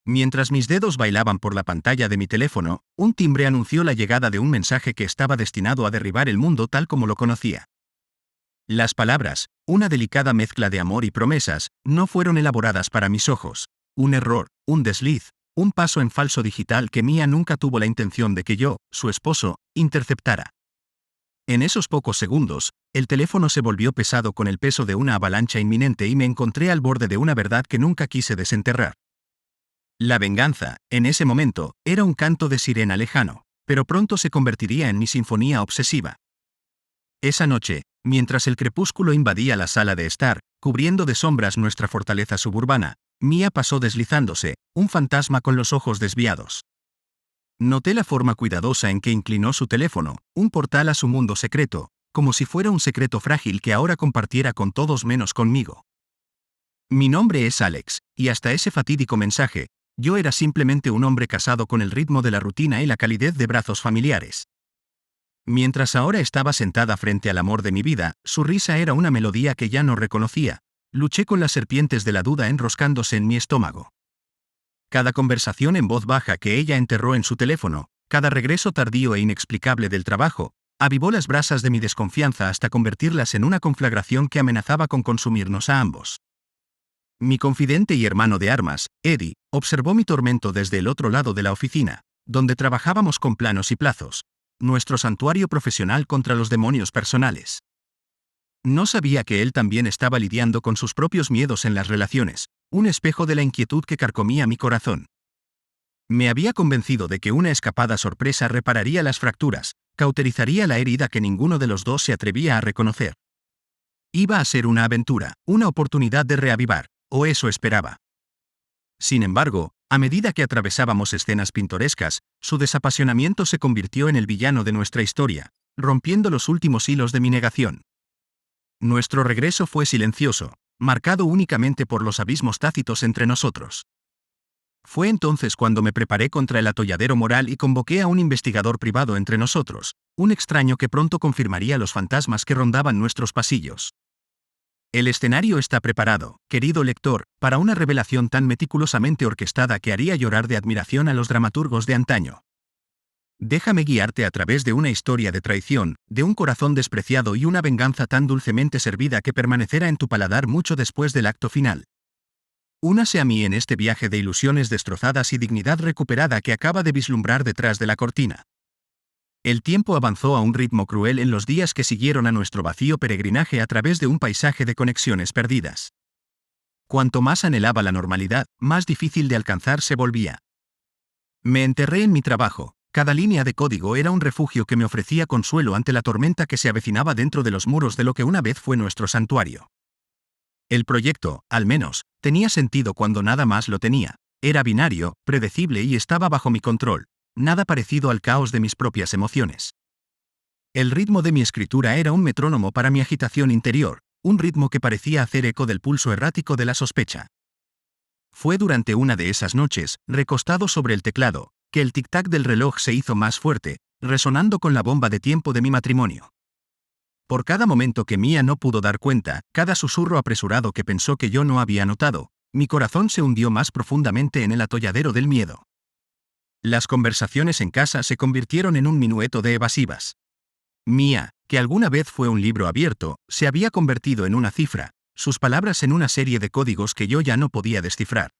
Mientras mis dedos bailaban por la pantalla de mi teléfono, un timbre anunció la llegada de un mensaje que estaba destinado a derribar el mundo tal como lo conocía. Las palabras, una delicada mezcla de amor y promesas, no fueron elaboradas para mis ojos. Un error, un desliz, un paso en falso digital que Mia nunca tuvo la intención de que yo, su esposo, interceptara. En esos pocos segundos, el teléfono se volvió pesado con el peso de una avalancha inminente y me encontré al borde de una verdad que nunca quise desenterrar. La venganza, en ese momento, era un canto de sirena lejano, pero pronto se convertiría en mi sinfonía obsesiva. Esa noche, mientras el crepúsculo invadía la sala de estar, cubriendo de sombras nuestra fortaleza suburbana, Mia pasó deslizándose, un fantasma con los ojos desviados. Noté la forma cuidadosa en que inclinó su teléfono, un portal a su mundo secreto, como si fuera un secreto frágil que ahora compartiera con todos menos conmigo. Mi nombre es Alex, y hasta ese fatídico mensaje, yo era simplemente un hombre casado con el ritmo de la rutina y la calidez de brazos familiares. Mientras ahora estaba sentada frente al amor de mi vida, su risa era una melodía que ya no reconocía. Luché con las serpientes de la duda enroscándose en mi estómago. Cada conversación en voz baja que ella enterró en su teléfono, cada regreso tardío e inexplicable del trabajo, avivó las brasas de mi desconfianza hasta convertirlas en una conflagración que amenazaba con consumirnos a ambos. Mi confidente y hermano de armas, Eddie, observó mi tormento desde el otro lado de la oficina, donde trabajábamos con planos y plazos, nuestro santuario profesional contra los demonios personales. No sabía que él también estaba lidiando con sus propios miedos en las relaciones, un espejo de la inquietud que carcomía mi corazón. Me había convencido de que una escapada sorpresa repararía las fracturas, cauterizaría la herida que ninguno de los dos se atrevía a reconocer. Iba a ser una aventura, una oportunidad de reavivar, o eso esperaba. Sin embargo, a medida que atravesábamos escenas pintorescas, su desapasionamiento se convirtió en el villano de nuestra historia, rompiendo los últimos hilos de mi negación. Nuestro regreso fue silencioso, marcado únicamente por los abismos tácitos entre nosotros. Fue entonces cuando me preparé contra el atolladero moral y convoqué a un investigador privado entre nosotros, un extraño que pronto confirmaría los fantasmas que rondaban nuestros pasillos. El escenario está preparado, querido lector, para una revelación tan meticulosamente orquestada que haría llorar de admiración a los dramaturgos de antaño. Déjame guiarte a través de una historia de traición, de un corazón despreciado y una venganza tan dulcemente servida que permanecerá en tu paladar mucho después del acto final. Únase a mí en este viaje de ilusiones destrozadas y dignidad recuperada que acaba de vislumbrar detrás de la cortina. El tiempo avanzó a un ritmo cruel en los días que siguieron a nuestro vacío peregrinaje a través de un paisaje de conexiones perdidas. Cuanto más anhelaba la normalidad, más difícil de alcanzar se volvía. Me enterré en mi trabajo. Cada línea de código era un refugio que me ofrecía consuelo ante la tormenta que se avecinaba dentro de los muros de lo que una vez fue nuestro santuario. El proyecto, al menos, tenía sentido cuando nada más lo tenía. Era binario, predecible y estaba bajo mi control, nada parecido al caos de mis propias emociones. El ritmo de mi escritura era un metrónomo para mi agitación interior, un ritmo que parecía hacer eco del pulso errático de la sospecha. Fue durante una de esas noches, recostado sobre el teclado, que el tic-tac del reloj se hizo más fuerte, resonando con la bomba de tiempo de mi matrimonio. Por cada momento que Mia no pudo dar cuenta, cada susurro apresurado que pensó que yo no había notado, mi corazón se hundió más profundamente en el atolladero del miedo. Las conversaciones en casa se convirtieron en un minueto de evasivas. Mia, que alguna vez fue un libro abierto, se había convertido en una cifra, sus palabras en una serie de códigos que yo ya no podía descifrar.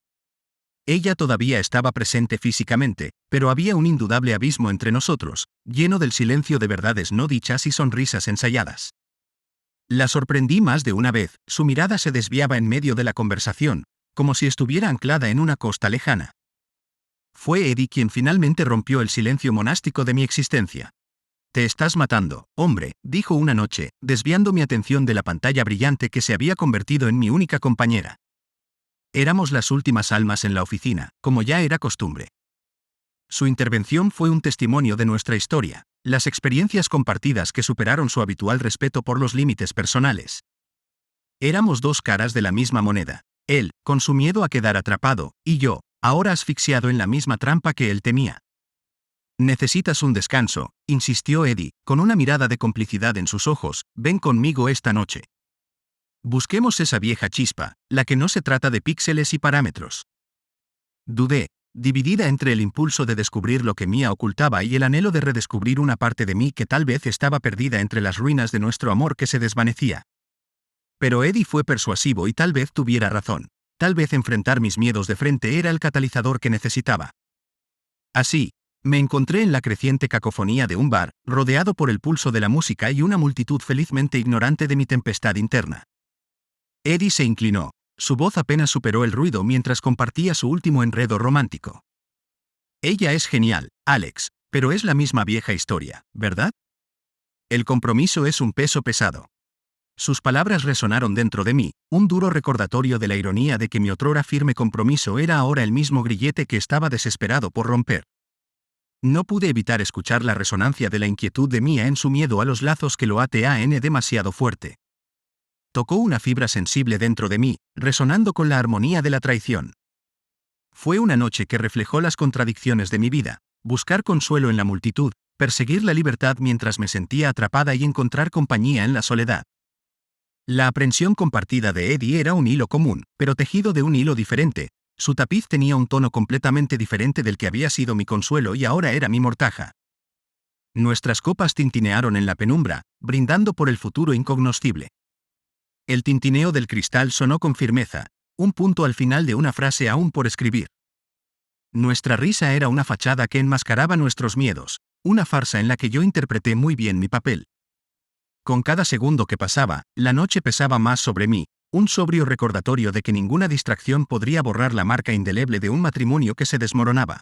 Ella todavía estaba presente físicamente, pero había un indudable abismo entre nosotros, lleno del silencio de verdades no dichas y sonrisas ensayadas. La sorprendí más de una vez, su mirada se desviaba en medio de la conversación, como si estuviera anclada en una costa lejana. Fue Eddie quien finalmente rompió el silencio monástico de mi existencia. «Te estás matando, hombre», dijo una noche, desviando mi atención de la pantalla brillante que se había convertido en mi única compañera. Éramos las últimas almas en la oficina, como ya era costumbre. Su intervención fue un testimonio de nuestra historia, las experiencias compartidas que superaron su habitual respeto por los límites personales. Éramos dos caras de la misma moneda, él, con su miedo a quedar atrapado, y yo, ahora asfixiado en la misma trampa que él temía. «Necesitas un descanso», insistió Eddie, con una mirada de complicidad en sus ojos, «ven conmigo esta noche. Busquemos esa vieja chispa, la que no se trata de píxeles y parámetros». Dudé, dividida entre el impulso de descubrir lo que Mia ocultaba y el anhelo de redescubrir una parte de mí que tal vez estaba perdida entre las ruinas de nuestro amor que se desvanecía. Pero Eddie fue persuasivo y tal vez tuviera razón. Tal vez enfrentar mis miedos de frente era el catalizador que necesitaba. Así, me encontré en la creciente cacofonía de un bar, rodeado por el pulso de la música y una multitud felizmente ignorante de mi tempestad interna. Eddie se inclinó. Su voz apenas superó el ruido mientras compartía su último enredo romántico. Ella es genial, Alex, pero es la misma vieja historia, ¿verdad? El compromiso es un peso pesado. Sus palabras resonaron dentro de mí, un duro recordatorio de la ironía de que mi otrora firme compromiso era ahora el mismo grillete que estaba desesperado por romper. No pude evitar escuchar la resonancia de la inquietud de Mia en su miedo a los lazos que lo atan demasiado fuerte. Tocó una fibra sensible dentro de mí, resonando con la armonía de la traición. Fue una noche que reflejó las contradicciones de mi vida, buscar consuelo en la multitud, perseguir la libertad mientras me sentía atrapada y encontrar compañía en la soledad. La aprensión compartida de Eddie era un hilo común, pero tejido de un hilo diferente. Su tapiz tenía un tono completamente diferente del que había sido mi consuelo y ahora era mi mortaja. Nuestras copas tintinearon en la penumbra, brindando por el futuro incognoscible. El tintineo del cristal sonó con firmeza, un punto al final de una frase aún por escribir. Nuestra risa era una fachada que enmascaraba nuestros miedos, una farsa en la que yo interpreté muy bien mi papel. Con cada segundo que pasaba, la noche pesaba más sobre mí, un sobrio recordatorio de que ninguna distracción podría borrar la marca indeleble de un matrimonio que se desmoronaba.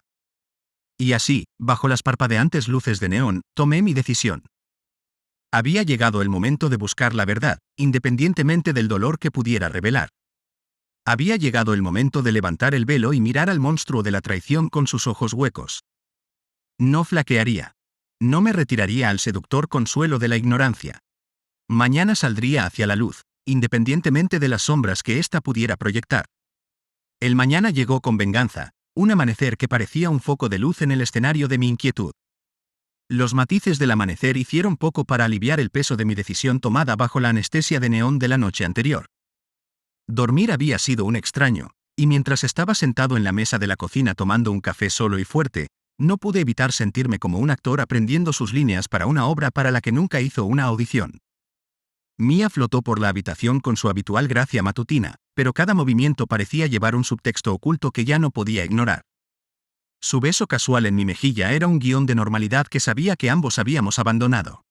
Y así, bajo las parpadeantes luces de neón, tomé mi decisión. Había llegado el momento de buscar la verdad, independientemente del dolor que pudiera revelar. Había llegado el momento de levantar el velo y mirar al monstruo de la traición con sus ojos huecos. No flaquearía. No me retiraría al seductor consuelo de la ignorancia. Mañana saldría hacia la luz, independientemente de las sombras que ésta pudiera proyectar. El mañana llegó con venganza, un amanecer que parecía un foco de luz en el escenario de mi inquietud. Los matices del amanecer hicieron poco para aliviar el peso de mi decisión tomada bajo la anestesia de neón de la noche anterior. Dormir había sido un extraño, y mientras estaba sentado en la mesa de la cocina tomando un café solo y fuerte, no pude evitar sentirme como un actor aprendiendo sus líneas para una obra para la que nunca hizo una audición. Mia flotó por la habitación con su habitual gracia matutina, pero cada movimiento parecía llevar un subtexto oculto que ya no podía ignorar. Su beso casual en mi mejilla era un guión de normalidad que sabía que ambos habíamos abandonado.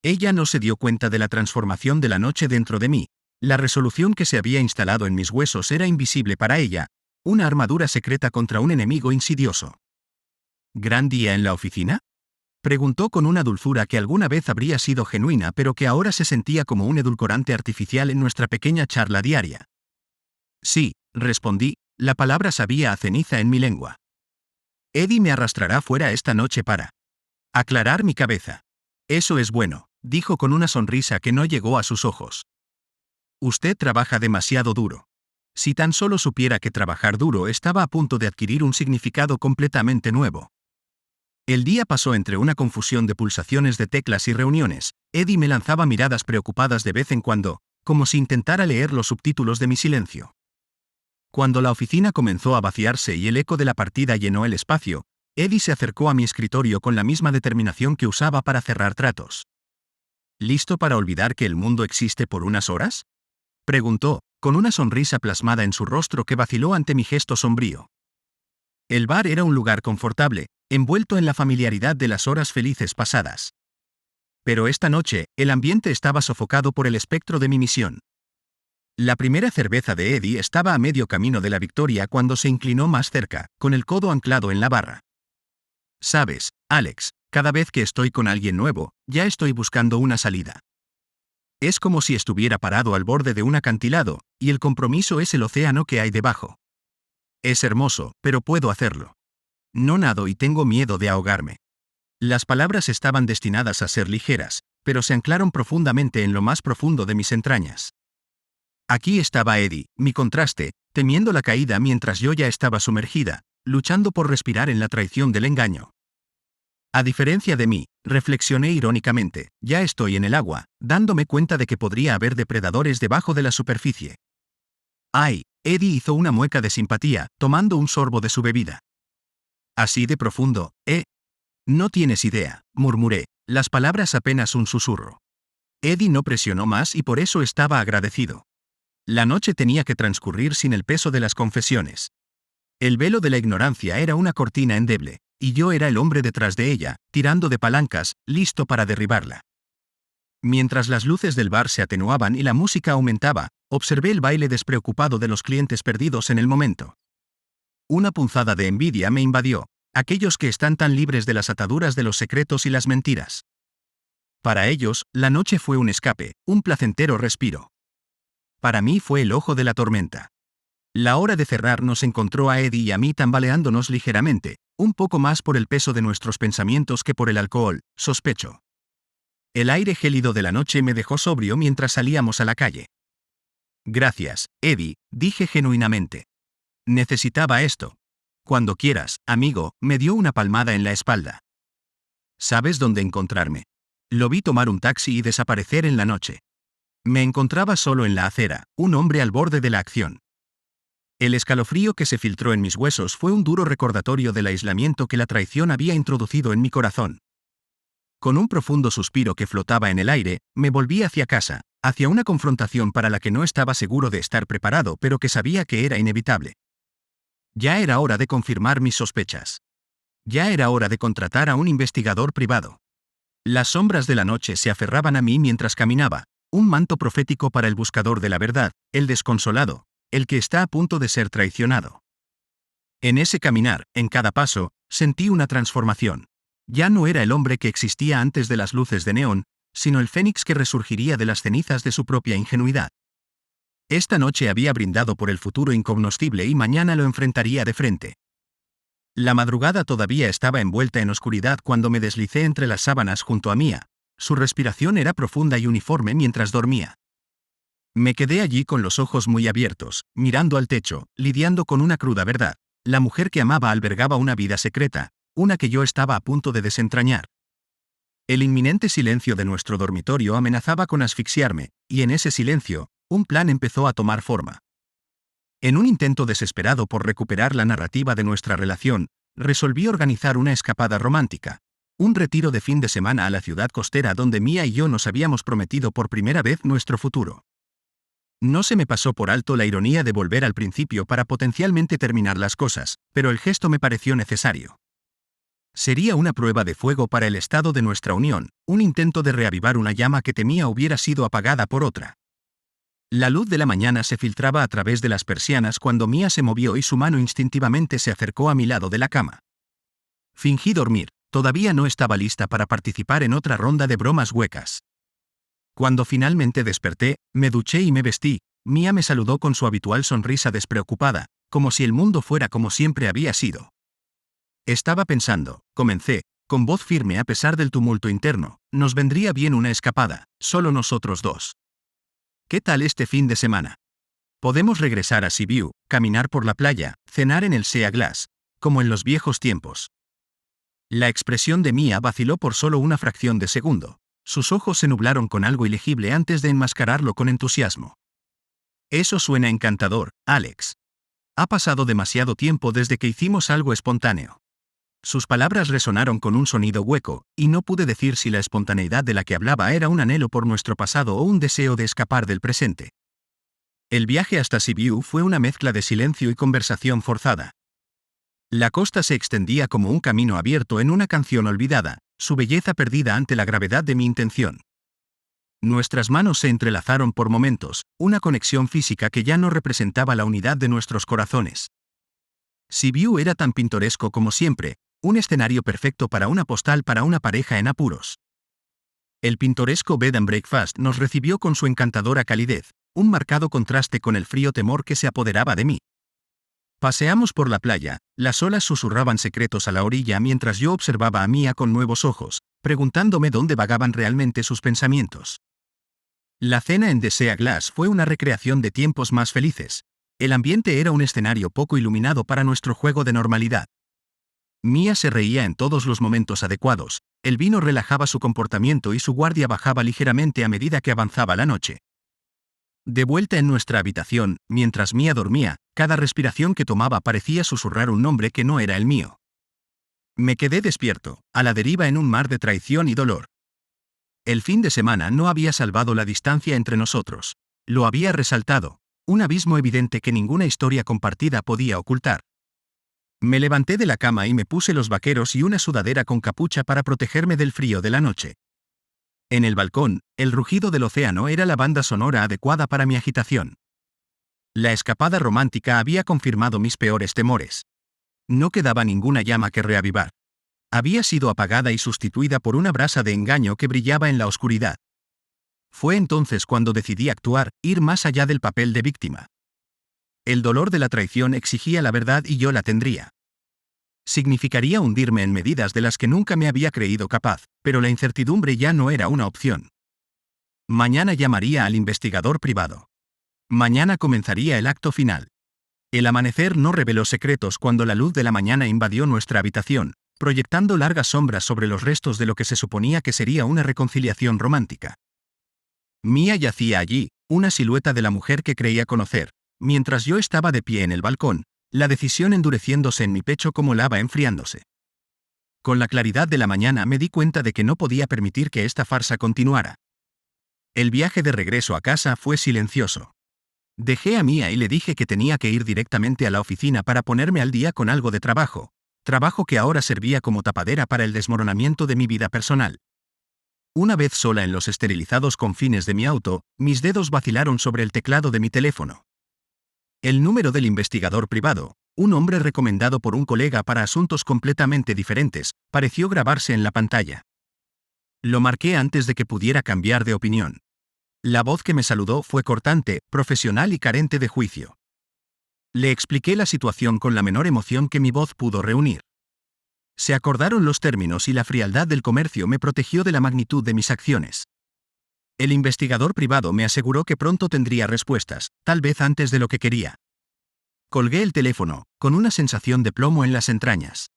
Ella no se dio cuenta de la transformación de la noche dentro de mí. La resolución que se había instalado en mis huesos era invisible para ella, una armadura secreta contra un enemigo insidioso. ¿Gran día en la oficina?, preguntó con una dulzura que alguna vez habría sido genuina pero que ahora se sentía como un edulcorante artificial en nuestra pequeña charla diaria. Sí, respondí, la palabra sabía a ceniza en mi lengua. Eddie me arrastrará fuera esta noche para aclarar mi cabeza. Eso es bueno, dijo con una sonrisa que no llegó a sus ojos. Usted trabaja demasiado duro. Si tan solo supiera que trabajar duro estaba a punto de adquirir un significado completamente nuevo. El día pasó entre una confusión de pulsaciones de teclas y reuniones. Eddie me lanzaba miradas preocupadas de vez en cuando, como si intentara leer los subtítulos de mi silencio. Cuando la oficina comenzó a vaciarse y el eco de la partida llenó el espacio, Eddie se acercó a mi escritorio con la misma determinación que usaba para cerrar tratos. ¿Listo para olvidar que el mundo existe por unas horas?, preguntó, con una sonrisa plasmada en su rostro que vaciló ante mi gesto sombrío. El bar era un lugar confortable, envuelto en la familiaridad de las horas felices pasadas. Pero esta noche, el ambiente estaba sofocado por el espectro de mi misión. La primera cerveza de Eddie estaba a medio camino de la victoria cuando se inclinó más cerca, con el codo anclado en la barra. Sabes, Alex, cada vez que estoy con alguien nuevo, ya estoy buscando una salida. Es como si estuviera parado al borde de un acantilado, y el compromiso es el océano que hay debajo. Es hermoso, pero puedo hacerlo. No nado y tengo miedo de ahogarme. Las palabras estaban destinadas a ser ligeras, pero se anclaron profundamente en lo más profundo de mis entrañas. Aquí estaba Eddie, mi contraste, temiendo la caída mientras yo ya estaba sumergida, luchando por respirar en la traición del engaño. A diferencia de mí, reflexioné irónicamente, ya estoy en el agua, dándome cuenta de que podría haber depredadores debajo de la superficie. ¡Ay! Eddie hizo una mueca de simpatía, tomando un sorbo de su bebida. Así de profundo, ¿eh? No tienes idea, murmuré, las palabras apenas un susurro. Eddie no presionó más y por eso estaba agradecido. La noche tenía que transcurrir sin el peso de las confesiones. El velo de la ignorancia era una cortina endeble, y yo era el hombre detrás de ella, tirando de palancas, listo para derribarla. Mientras las luces del bar se atenuaban y la música aumentaba, observé el baile despreocupado de los clientes perdidos en el momento. Una punzada de envidia me invadió, aquellos que están tan libres de las ataduras de los secretos y las mentiras. Para ellos, la noche fue un escape, un placentero respiro. Para mí fue el ojo de la tormenta. La hora de cerrar nos encontró a Eddie y a mí tambaleándonos ligeramente, un poco más por el peso de nuestros pensamientos que por el alcohol, sospecho. El aire gélido de la noche me dejó sobrio mientras salíamos a la calle. Gracias, Eddie, dije genuinamente. Necesitaba esto. Cuando quieras, amigo, me dio una palmada en la espalda. ¿Sabes dónde encontrarme? Lo vi tomar un taxi y desaparecer en la noche. Me encontraba solo en la acera, un hombre al borde de la acción. El escalofrío que se filtró en mis huesos fue un duro recordatorio del aislamiento que la traición había introducido en mi corazón. Con un profundo suspiro que flotaba en el aire, me volví hacia casa, hacia una confrontación para la que no estaba seguro de estar preparado pero que sabía que era inevitable. Ya era hora de confirmar mis sospechas. Ya era hora de contratar a un investigador privado. Las sombras de la noche se aferraban a mí mientras caminaba, un manto profético para el buscador de la verdad, el desconsolado, el que está a punto de ser traicionado. En ese caminar, en cada paso, sentí una transformación. Ya no era el hombre que existía antes de las luces de neón, sino el fénix que resurgiría de las cenizas de su propia ingenuidad. Esta noche había brindado por el futuro incognoscible y mañana lo enfrentaría de frente. La madrugada todavía estaba envuelta en oscuridad cuando me deslicé entre las sábanas junto a Mia. Su respiración era profunda y uniforme mientras dormía. Me quedé allí con los ojos muy abiertos, mirando al techo, lidiando con una cruda verdad. La mujer que amaba albergaba una vida secreta, una que yo estaba a punto de desentrañar. El inminente silencio de nuestro dormitorio amenazaba con asfixiarme, y en ese silencio, un plan empezó a tomar forma. En un intento desesperado por recuperar la narrativa de nuestra relación, resolví organizar una escapada romántica. Un retiro de fin de semana a la ciudad costera donde Mia y yo nos habíamos prometido por primera vez nuestro futuro. No se me pasó por alto la ironía de volver al principio para potencialmente terminar las cosas, pero el gesto me pareció necesario. Sería una prueba de fuego para el estado de nuestra unión, un intento de reavivar una llama que temía hubiera sido apagada por otra. La luz de la mañana se filtraba a través de las persianas cuando Mia se movió y su mano instintivamente se acercó a mi lado de la cama. Fingí dormir, todavía no estaba lista para participar en otra ronda de bromas huecas. Cuando finalmente desperté, me duché y me vestí. Mia me saludó con su habitual sonrisa despreocupada, como si el mundo fuera como siempre había sido. Estaba pensando, comencé, con voz firme a pesar del tumulto interno, nos vendría bien una escapada, solo nosotros dos. ¿Qué tal este fin de semana? Podemos regresar a Seaview, caminar por la playa, cenar en el Sea Glass, como en los viejos tiempos. La expresión de Mia vaciló por solo una fracción de segundo. Sus ojos se nublaron con algo ilegible antes de enmascararlo con entusiasmo. Eso suena encantador, Alex. Ha pasado demasiado tiempo desde que hicimos algo espontáneo. Sus palabras resonaron con un sonido hueco, y no pude decir si la espontaneidad de la que hablaba era un anhelo por nuestro pasado o un deseo de escapar del presente. El viaje hasta Seaview fue una mezcla de silencio y conversación forzada. La costa se extendía como un camino abierto en una canción olvidada, su belleza perdida ante la gravedad de mi intención. Nuestras manos se entrelazaron por momentos, una conexión física que ya no representaba la unidad de nuestros corazones. Seaview era tan pintoresco como siempre, un escenario perfecto para una postal para una pareja en apuros. El pintoresco Bed and Breakfast nos recibió con su encantadora calidez, un marcado contraste con el frío temor que se apoderaba de mí. Paseamos por la playa, las olas susurraban secretos a la orilla mientras yo observaba a Mia con nuevos ojos, preguntándome dónde vagaban realmente sus pensamientos. La cena en The Sea Glass fue una recreación de tiempos más felices. El ambiente era un escenario poco iluminado para nuestro juego de normalidad. Mia se reía en todos los momentos adecuados, el vino relajaba su comportamiento y su guardia bajaba ligeramente a medida que avanzaba la noche. De vuelta en nuestra habitación, mientras Mia dormía, cada respiración que tomaba parecía susurrar un nombre que no era el mío. Me quedé despierto, a la deriva en un mar de traición y dolor. El fin de semana no había salvado la distancia entre nosotros. Lo había resaltado, un abismo evidente que ninguna historia compartida podía ocultar. Me levanté de la cama y me puse los vaqueros y una sudadera con capucha para protegerme del frío de la noche. En el balcón, el rugido del océano era la banda sonora adecuada para mi agitación. La escapada romántica había confirmado mis peores temores. No quedaba ninguna llama que reavivar. Había sido apagada y sustituida por una brasa de engaño que brillaba en la oscuridad. Fue entonces cuando decidí actuar, ir más allá del papel de víctima. El dolor de la traición exigía la verdad y yo la tendría. Significaría hundirme en medidas de las que nunca me había creído capaz, pero la incertidumbre ya no era una opción. Mañana llamaría al investigador privado. Mañana comenzaría el acto final. El amanecer no reveló secretos cuando la luz de la mañana invadió nuestra habitación, proyectando largas sombras sobre los restos de lo que se suponía que sería una reconciliación romántica. Mia yacía allí, una silueta de la mujer que creía conocer, mientras yo estaba de pie en el balcón, la decisión endureciéndose en mi pecho como lava enfriándose. Con la claridad de la mañana me di cuenta de que no podía permitir que esta farsa continuara. El viaje de regreso a casa fue silencioso. Dejé a Mia y le dije que tenía que ir directamente a la oficina para ponerme al día con algo de trabajo que ahora servía como tapadera para el desmoronamiento de mi vida personal. Una vez sola en los esterilizados confines de mi auto, mis dedos vacilaron sobre el teclado de mi teléfono. El número del investigador privado, un hombre recomendado por un colega para asuntos completamente diferentes, pareció grabarse en la pantalla. Lo marqué antes de que pudiera cambiar de opinión. La voz que me saludó fue cortante, profesional y carente de juicio. Le expliqué la situación con la menor emoción que mi voz pudo reunir. Se acordaron los términos y la frialdad del comercio me protegió de la magnitud de mis acciones. El investigador privado me aseguró que pronto tendría respuestas, tal vez antes de lo que quería. Colgué el teléfono, con una sensación de plomo en las entrañas.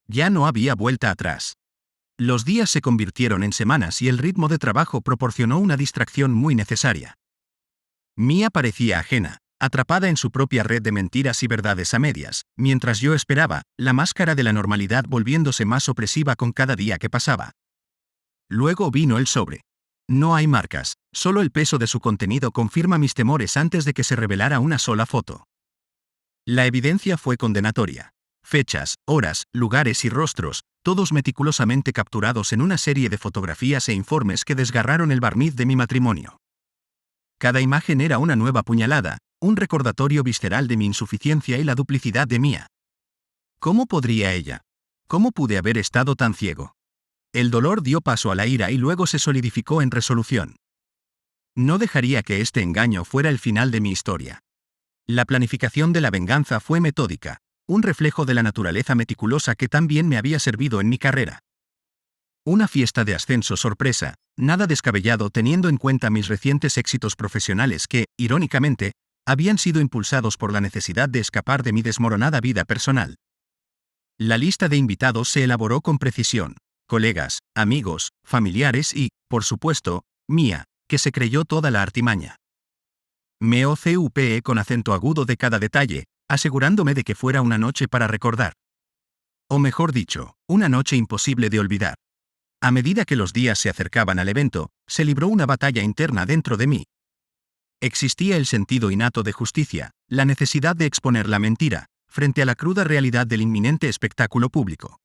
Ya no había vuelta atrás. Los días se convirtieron en semanas y el ritmo de trabajo proporcionó una distracción muy necesaria. Mia parecía ajena, atrapada en su propia red de mentiras y verdades a medias, mientras yo esperaba, la máscara de la normalidad volviéndose más opresiva con cada día que pasaba. Luego vino el sobre. No hay marcas, solo el peso de su contenido confirma mis temores antes de que se revelara una sola foto. La evidencia fue condenatoria. Fechas, horas, lugares y rostros, todos meticulosamente capturados en una serie de fotografías e informes que desgarraron el barniz de mi matrimonio. Cada imagen era una nueva puñalada, un recordatorio visceral de mi insuficiencia y la duplicidad de Mia. ¿Cómo podría ella? ¿Cómo pude haber estado tan ciego? El dolor dio paso a la ira y luego se solidificó en resolución. No dejaría que este engaño fuera el final de mi historia. La planificación de la venganza fue metódica, un reflejo de la naturaleza meticulosa que tan bien me había servido en mi carrera. Una fiesta de ascenso sorpresa, nada descabellado teniendo en cuenta mis recientes éxitos profesionales que, irónicamente, habían sido impulsados por la necesidad de escapar de mi desmoronada vida personal. La lista de invitados se elaboró con precisión: colegas, amigos, familiares y, por supuesto, Mia, que se creyó toda la artimaña. Me ocupé con acento agudo de cada detalle, asegurándome de que fuera una noche para recordar. O mejor dicho, una noche imposible de olvidar. A medida que los días se acercaban al evento, se libró una batalla interna dentro de mí. Existía el sentido innato de justicia, la necesidad de exponer la mentira, frente a la cruda realidad del inminente espectáculo público.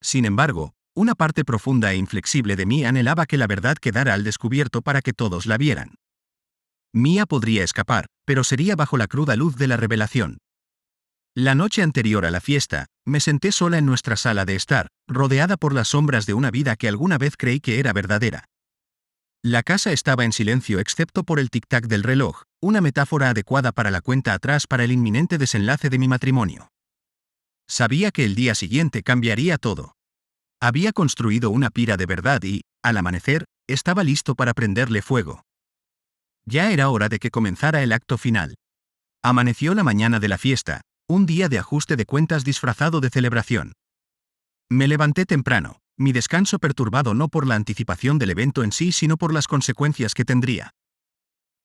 Sin embargo, una parte profunda e inflexible de mí anhelaba que la verdad quedara al descubierto para que todos la vieran. Mia podría escapar, pero sería bajo la cruda luz de la revelación. La noche anterior a la fiesta, me senté sola en nuestra sala de estar, rodeada por las sombras de una vida que alguna vez creí que era verdadera. La casa estaba en silencio excepto por el tic-tac del reloj, una metáfora adecuada para la cuenta atrás para el inminente desenlace de mi matrimonio. Sabía que el día siguiente cambiaría todo. Había construido una pira de verdad y, al amanecer, estaba listo para prenderle fuego. Ya era hora de que comenzara el acto final. Amaneció la mañana de la fiesta, un día de ajuste de cuentas disfrazado de celebración. Me levanté temprano, mi descanso perturbado no por la anticipación del evento en sí sino por las consecuencias que tendría.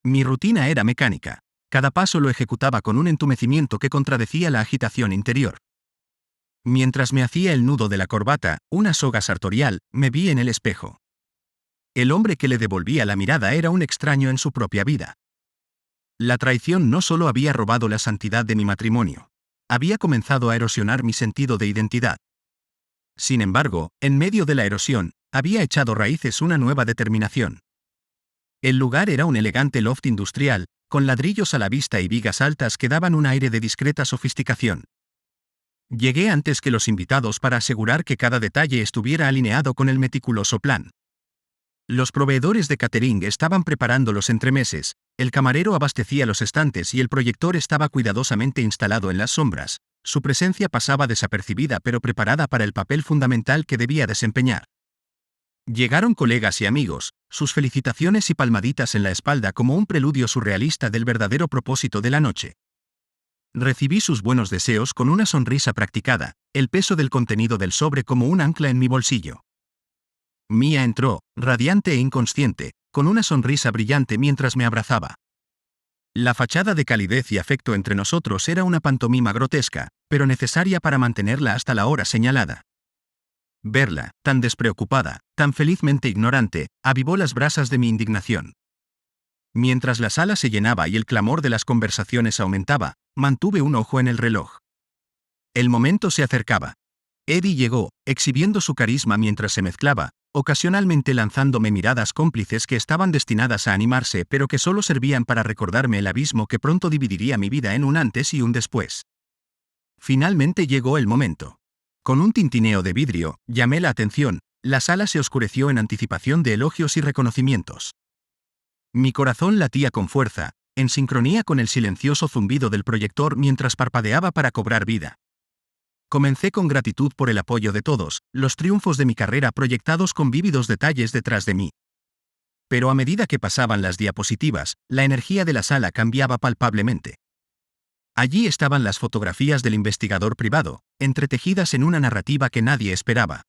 Mi rutina era mecánica. Cada paso lo ejecutaba con un entumecimiento que contradecía la agitación interior. Mientras me hacía el nudo de la corbata, una soga sartorial, me vi en el espejo. El hombre que le devolvía la mirada era un extraño en su propia vida. La traición no solo había robado la santidad de mi matrimonio, había comenzado a erosionar mi sentido de identidad. Sin embargo, en medio de la erosión, había echado raíces una nueva determinación. El lugar era un elegante loft industrial, con ladrillos a la vista y vigas altas que daban un aire de discreta sofisticación. Llegué antes que los invitados para asegurar que cada detalle estuviera alineado con el meticuloso plan. Los proveedores de catering estaban preparando los entremeses, el camarero abastecía los estantes y el proyector estaba cuidadosamente instalado en las sombras. Su presencia pasaba desapercibida pero preparada para el papel fundamental que debía desempeñar. Llegaron colegas y amigos, sus felicitaciones y palmaditas en la espalda como un preludio surrealista del verdadero propósito de la noche. Recibí sus buenos deseos con una sonrisa practicada, el peso del contenido del sobre como un ancla en mi bolsillo. Mia entró, radiante e inconsciente, con una sonrisa brillante mientras me abrazaba. La fachada de calidez y afecto entre nosotros era una pantomima grotesca, pero necesaria para mantenerla hasta la hora señalada. Verla, tan despreocupada, tan felizmente ignorante, avivó las brasas de mi indignación. Mientras la sala se llenaba y el clamor de las conversaciones aumentaba, mantuve un ojo en el reloj. El momento se acercaba. Eddie llegó, exhibiendo su carisma mientras se mezclaba, ocasionalmente lanzándome miradas cómplices que estaban destinadas a animarse pero que solo servían para recordarme el abismo que pronto dividiría mi vida en un antes y un después. Finalmente llegó el momento. Con un tintineo de vidrio, llamé la atención, la sala se oscureció en anticipación de elogios y reconocimientos. Mi corazón latía con fuerza, en sincronía con el silencioso zumbido del proyector mientras parpadeaba para cobrar vida. Comencé con gratitud por el apoyo de todos, los triunfos de mi carrera proyectados con vívidos detalles detrás de mí. Pero a medida que pasaban las diapositivas, la energía de la sala cambiaba palpablemente. Allí estaban las fotografías del investigador privado, entretejidas en una narrativa que nadie esperaba.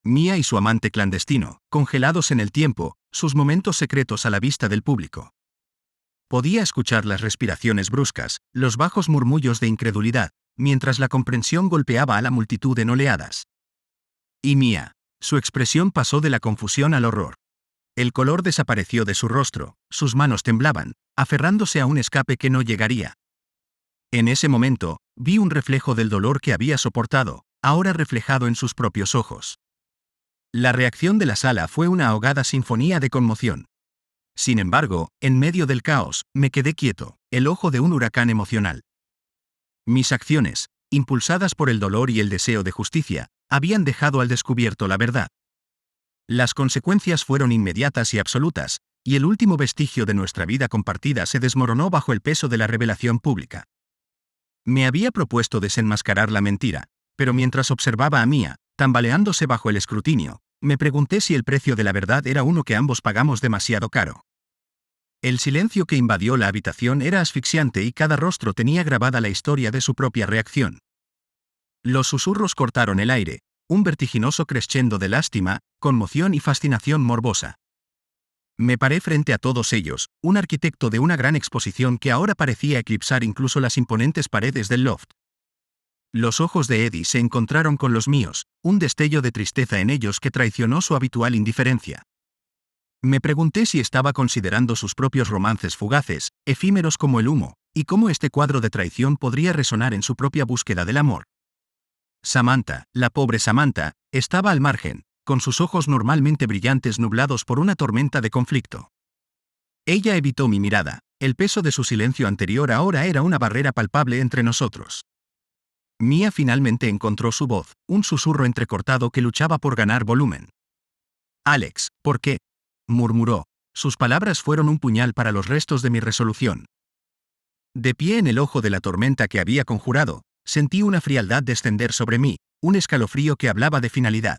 Mia y su amante clandestino, congelados en el tiempo, sus momentos secretos a la vista del público. Podía escuchar las respiraciones bruscas, los bajos murmullos de incredulidad, mientras la comprensión golpeaba a la multitud en oleadas. Y Mia, su expresión pasó de la confusión al horror. El color desapareció de su rostro, sus manos temblaban, aferrándose a un escape que no llegaría. En ese momento, vi un reflejo del dolor que había soportado, ahora reflejado en sus propios ojos. La reacción de la sala fue una ahogada sinfonía de conmoción. Sin embargo, en medio del caos, me quedé quieto, el ojo de un huracán emocional. Mis acciones, impulsadas por el dolor y el deseo de justicia, habían dejado al descubierto la verdad. Las consecuencias fueron inmediatas y absolutas, y el último vestigio de nuestra vida compartida se desmoronó bajo el peso de la revelación pública. Me había propuesto desenmascarar la mentira, pero mientras observaba a Mia, tambaleándose bajo el escrutinio, me pregunté si el precio de la verdad era uno que ambos pagamos demasiado caro. El silencio que invadió la habitación era asfixiante y cada rostro tenía grabada la historia de su propia reacción. Los susurros cortaron el aire, un vertiginoso crescendo de lástima, conmoción y fascinación morbosa. Me paré frente a todos ellos, un arquitecto de una gran exposición que ahora parecía eclipsar incluso las imponentes paredes del loft. Los ojos de Eddie se encontraron con los míos, un destello de tristeza en ellos que traicionó su habitual indiferencia. Me pregunté si estaba considerando sus propios romances fugaces, efímeros como el humo, y cómo este cuadro de traición podría resonar en su propia búsqueda del amor. Samantha, la pobre Samantha, estaba al margen, con sus ojos normalmente brillantes nublados por una tormenta de conflicto. Ella evitó mi mirada, el peso de su silencio anterior ahora era una barrera palpable entre nosotros. Mia finalmente encontró su voz, un susurro entrecortado que luchaba por ganar volumen. Alex, ¿por qué?, murmuró. Sus palabras fueron un puñal para los restos de mi resolución. De pie en el ojo de la tormenta que había conjurado, sentí una frialdad descender sobre mí, un escalofrío que hablaba de finalidad.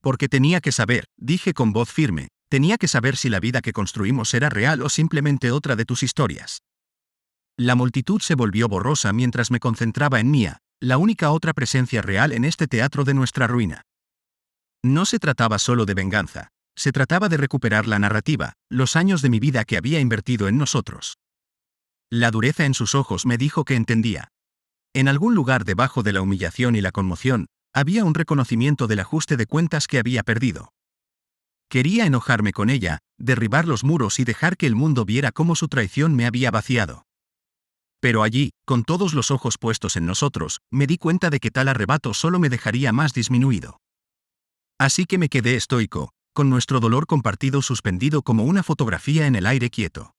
Porque tenía que saber, dije con voz firme, tenía que saber si la vida que construimos era real o simplemente otra de tus historias. La multitud se volvió borrosa mientras me concentraba en Mia, la única otra presencia real en este teatro de nuestra ruina. No se trataba solo de venganza. Se trataba de recuperar la narrativa, los años de mi vida que había invertido en nosotros. La dureza en sus ojos me dijo que entendía. En algún lugar debajo de la humillación y la conmoción, había un reconocimiento del ajuste de cuentas que había perdido. Quería enojarme con ella, derribar los muros y dejar que el mundo viera cómo su traición me había vaciado. Pero allí, con todos los ojos puestos en nosotros, me di cuenta de que tal arrebato solo me dejaría más disminuido. Así que me quedé estoico, con nuestro dolor compartido suspendido como una fotografía en el aire quieto.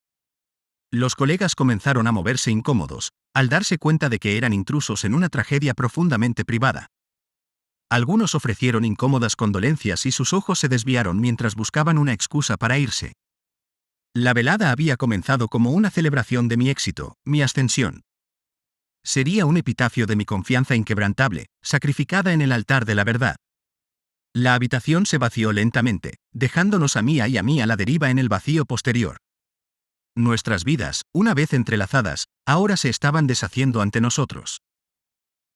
Los colegas comenzaron a moverse incómodos, al darse cuenta de que eran intrusos en una tragedia profundamente privada. Algunos ofrecieron incómodas condolencias y sus ojos se desviaron mientras buscaban una excusa para irse. La velada había comenzado como una celebración de mi éxito, mi ascensión. Sería un epitafio de mi confianza inquebrantable, sacrificada en el altar de la verdad. La habitación se vació lentamente, dejándonos a Mía y a mí a la deriva en el vacío posterior. Nuestras vidas, una vez entrelazadas, ahora se estaban deshaciendo ante nosotros.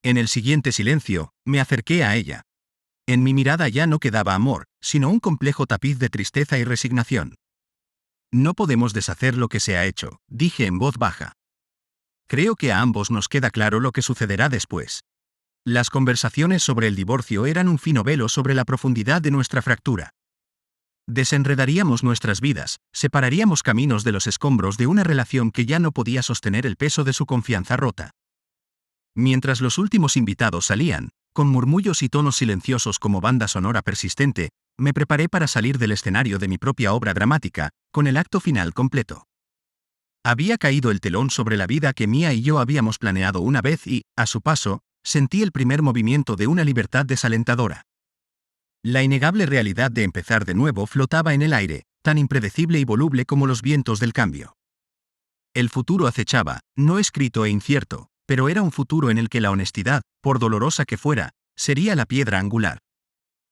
En el siguiente silencio, me acerqué a ella. En mi mirada ya no quedaba amor, sino un complejo tapiz de tristeza y resignación. No podemos deshacer lo que se ha hecho, dije en voz baja. Creo que a ambos nos queda claro lo que sucederá después. Las conversaciones sobre el divorcio eran un fino velo sobre la profundidad de nuestra fractura. Desenredaríamos nuestras vidas, separaríamos caminos de los escombros de una relación que ya no podía sostener el peso de su confianza rota. Mientras los últimos invitados salían, con murmullos y tonos silenciosos como banda sonora persistente, me preparé para salir del escenario de mi propia obra dramática, con el acto final completo. Había caído el telón sobre la vida que Mía y yo habíamos planeado una vez y, a su paso, sentí el primer movimiento de una libertad desalentadora. La innegable realidad de empezar de nuevo flotaba en el aire, tan impredecible y voluble como los vientos del cambio. El futuro acechaba, no escrito e incierto, pero era un futuro en el que la honestidad, por dolorosa que fuera, sería la piedra angular.